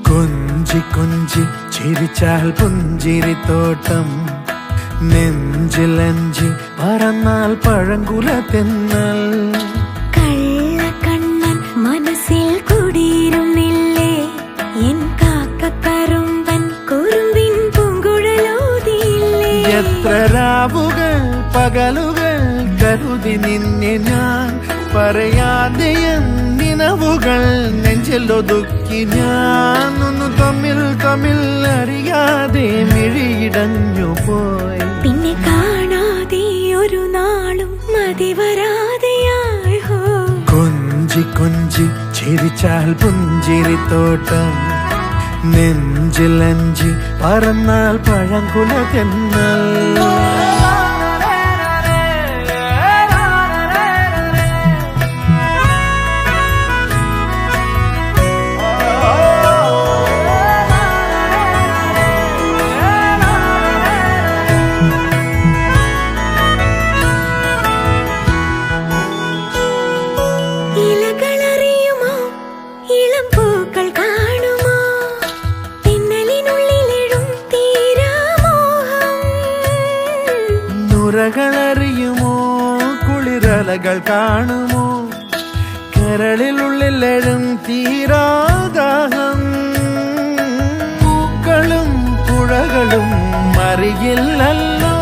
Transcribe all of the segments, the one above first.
കൊഞ്ചി കൊഞ്ചി ചിരിച്ചാൽ പുഞ്ചിരിത്തോട്ടം നെഞ്ചിലഞ്ചി പറന്നാൽ പഴങ്കുല തെന്നൽ കള്ളക്കണ്ണൻ മനസ്സിൽ കുടിയിരുന്നില്ലേ എൻ കാക്കക്കറുമ്പൻ കുറുമ്പിൻ പൂങ്കുഴലോതിയില്ലേ എത്ര രാവുകൾ പകലുകൾ കരുതി നിന്നെ ഞാൻ പറയാതെ നിനവുകൾ നെഞ്ചിലൊതുക്കി ഞാൻ ഒന്ന് തമ്മിൽ തമ്മിൽ അറിയാതെ മിഴിയിടഞ്ഞു പോയി പിന്നെ കാണാതെ ഒരു നാളും മതി വരാതെയായി ഹോ കൊഞ്ചി കൊഞ്ചി ചിരിച്ചാൽ പുഞ്ചിരിത്തോട്ടം നെഞ്ചിലഞ്ചി പറന്നാൽ പഴങ്കുല തെന്നൽ ഇലകളറിയുമോ ഇളം പൂക്കൾ കാണുമോ പിന്നലിനുള്ളിലെഴും തീരാമോഹം നുരകളറിയുമോ കുളിരലകൾ കാണുമോ കരളിലുള്ളിലെഴും തീരാദാഹം പൂക്കളും പുഴകളും അറിയില്ലല്ലോ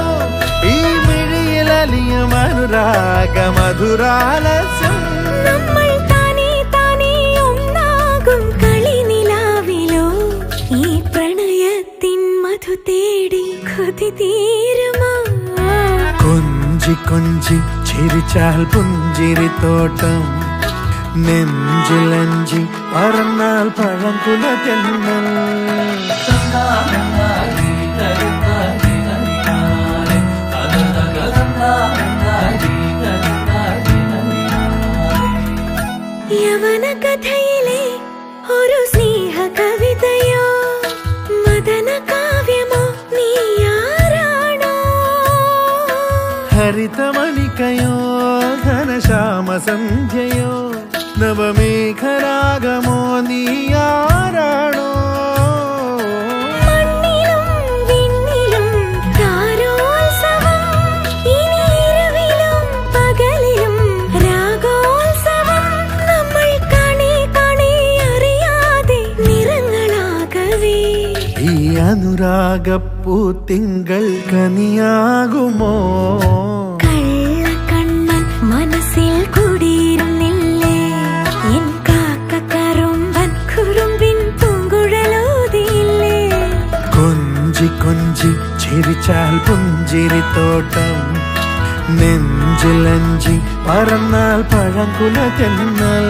ഈ മിഴിയിലലിയും അനുരാഗ മധുരാലസ്യം നമ്മൾ താനേ താനേ ഒന്നാകും കളിനിലാവിലോ ഈ പ്രണയത്തിൻ മധു തേടി കൊതി തീരുമോ കൊഞ്ചി കൊഞ്ചി ചിരിച്ചാൽ പുഞ്ചിരിത്തോട്ടം നെഞ്ചിലഞ്ചി പറന്നാൽ പഴങ്കുല തെന്നൽ യവന കഥയിലെ ഒരു സ്നേഹ കവിതയോ മദന കാവ്യമോ നീയാരാണോ ഹരിതമണിക്കയോ ഘനശ്യാമ സന്ധ്യയോ നവമേഘരാഗമോ നീയാരാണോ മണ്ണിലും വിണ്ണിലും താരോത്സവം ഇനി ഇരവിലും പകലിലും രാഗോത്സവം നമ്മൾ കണി കണി അറിയാതെ നിറങ്ങളാകവേ ഈ അനുരാഗപ്പൂത്തിങ്കൾ കനിയാകുമോ കള്ളക്കണ്ണൻ മനസ്സിൽ കുടിയിരുന്നില്ലേ എൻ കാക്കക്കറുമ്പൻ കുറുമ്പിൻ പൂങ്കുഴലോതിയില്ലേ കൊഞ്ചി കൊഞ്ചി ചിരിച്ചാൽ പുഞ്ചിരിത്തോട്ടം നെഞ്ചിലഞ്ചി പറന്നാൽ പഴങ്കുല തെന്നൽ